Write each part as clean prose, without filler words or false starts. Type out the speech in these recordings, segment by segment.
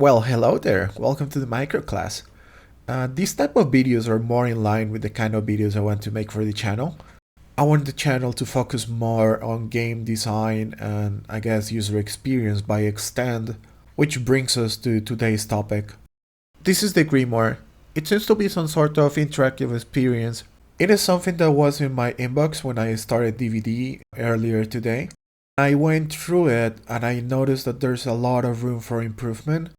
Well, hello there. Welcome to the micro class. These type of videos are more in line with the kind of videos I want to make for the channel. I want the channel to focus more on game design and I guess user experience by extent, which brings us to today's topic. This is the Grimoire. It seems to be some sort of interactive experience. It is something that was in my inbox when I started DVD earlier today. I went through it and I noticed that there's a lot of room for improvement.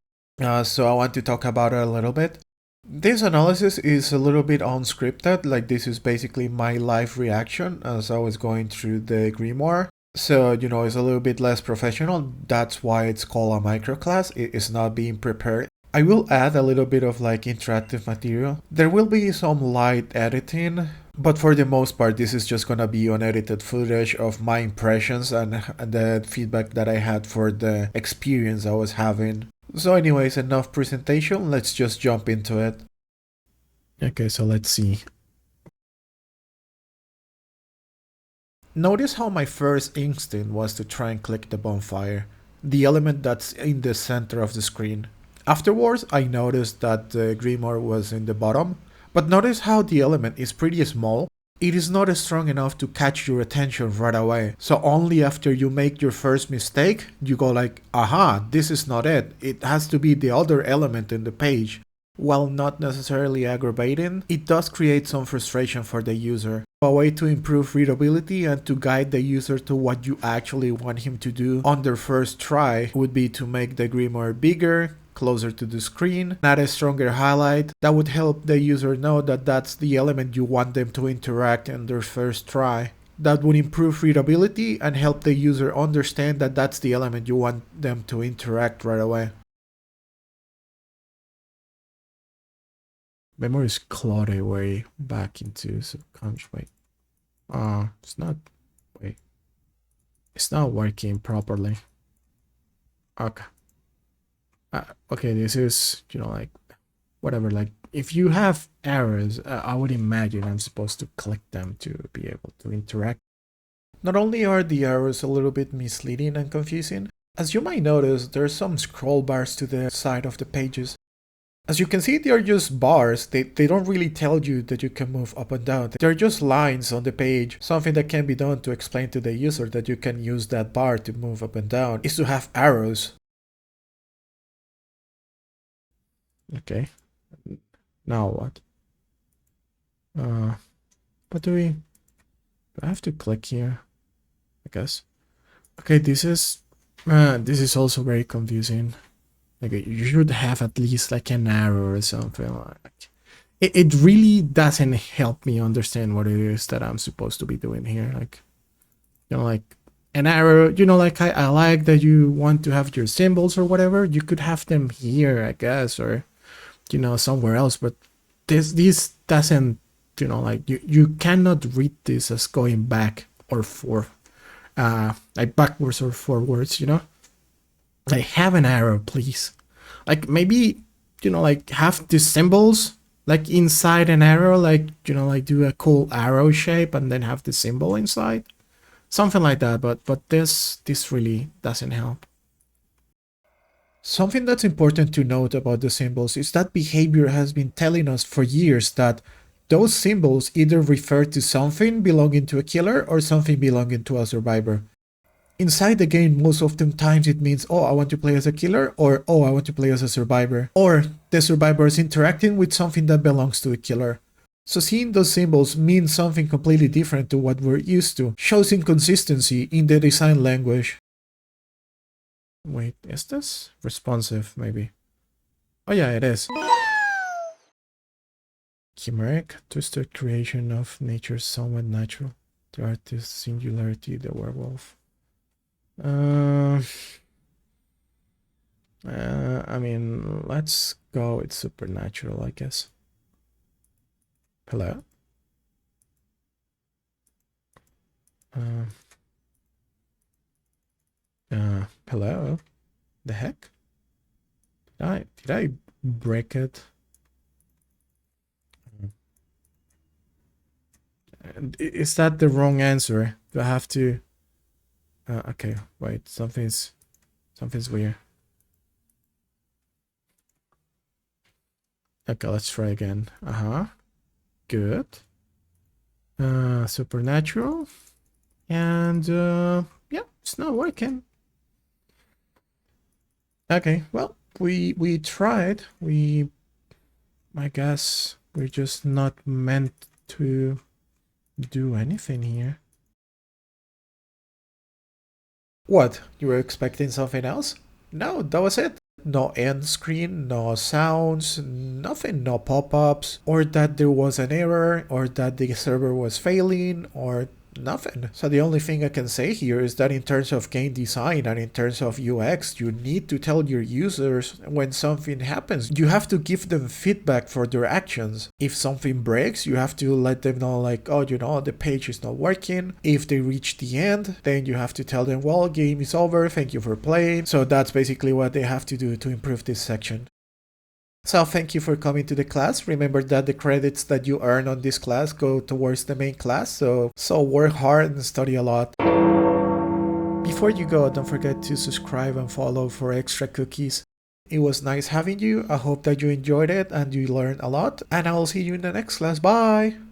So I want to talk about it a little bit. This analysis is a little bit unscripted, like this is basically my live reaction as I was going through the Grimoire. So, it's a little bit less professional. That's why it's called a microclass. It is not being prepared. I will add a little bit of interactive material. There will be some light editing, but for the most part, this is just gonna be unedited footage of my impressions and the feedback that I had for the experience I was having. So anyways, enough presentation, let's just jump into it. Okay, so let's see. Notice how my first instinct was to try and click the bonfire, the element that's in the center of the screen. Afterwards, I noticed that the Grimoire was in the bottom, but notice how the element is pretty small. It is not strong enough to catch your attention right away. So only after you make your first mistake, you go like, aha, this is not it. It has to be the other element in the page. While not necessarily aggravating, it does create some frustration for the user. A way to improve readability and to guide the user to what you actually want him to do on their first try would be to make the Grimoire bigger, closer to the screen, add a stronger highlight. That would help the user know that that's the element you want them to interact in their first try. That would improve readability and help the user understand that that's the element you want them to interact right away. Memory is clouded way back into subconscious. Wait. It's not. Wait. It's not working properly. Okay. Okay, this is, whatever, if you have errors, I would imagine I'm supposed to click them to be able to interact. Not only are the arrows a little bit misleading and confusing, as you might notice, there's some scroll bars to the side of the pages. As you can see, they are just bars. They don't really tell you that you can move up and down. They're just lines on the page. Something that can be done to explain to the user that you can use that bar to move up and down is to have arrows. Okay. Now what? What do I have to click here? I guess. Okay, this is also very confusing. You should have at least an arrow or something. It really doesn't help me understand what it is that I'm supposed to be doing here. An arrow, I like that you want to have your symbols or whatever. You could have them here, I guess, or somewhere else, but this doesn't, you cannot read this as going back or forth, backwards or forwards. Have an arrow, please. Maybe have the symbols inside an arrow, do a cool arrow shape and then have the symbol inside, something like that. But this really doesn't help. Something that's important to note about the symbols is that Behaviour has been telling us for years that those symbols either refer to something belonging to a killer or something belonging to a survivor. Inside the game, most of the times it means, oh, I want to play as a killer, or oh, I want to play as a survivor, or the survivor is interacting with something that belongs to a killer. So seeing those symbols means something completely different to what we're used to, shows inconsistency in the design language. Wait, is this responsive, maybe? Oh yeah, it is. Chimeric, twisted creation of nature somewhat natural. The artist's singularity, the werewolf. I mean, let's go with supernatural, I guess. Hello? Hello? The heck? Did I break it? Is that the wrong answer? Do I have to? Okay, wait. Something's weird. Okay, let's try again. Good. Supernatural. And yeah, it's not working. Okay, well, we tried. I guess we're just not meant to do anything here. What? You were expecting something else? No, that was it. No end screen, no sounds, nothing, no pop-ups, or that there was an error, or that the server was failing, or nothing. So the only thing I can say here is that in terms of game design and in terms of UX, you need to tell your users when something happens. You have to give them feedback for their actions. If something breaks, you have to let them know like, oh, the page is not working. If they reach the end, then you have to tell them, well, game is over, thank you for playing. So that's basically what they have to do to improve this section. So thank you for coming to the class. Remember that the credits that you earn on this class go towards the main class, so work hard and study a lot. Before you go, don't forget to subscribe and follow for extra cookies. It was nice having you. I hope that you enjoyed it and you learned a lot, and I will see you in the next class. Bye!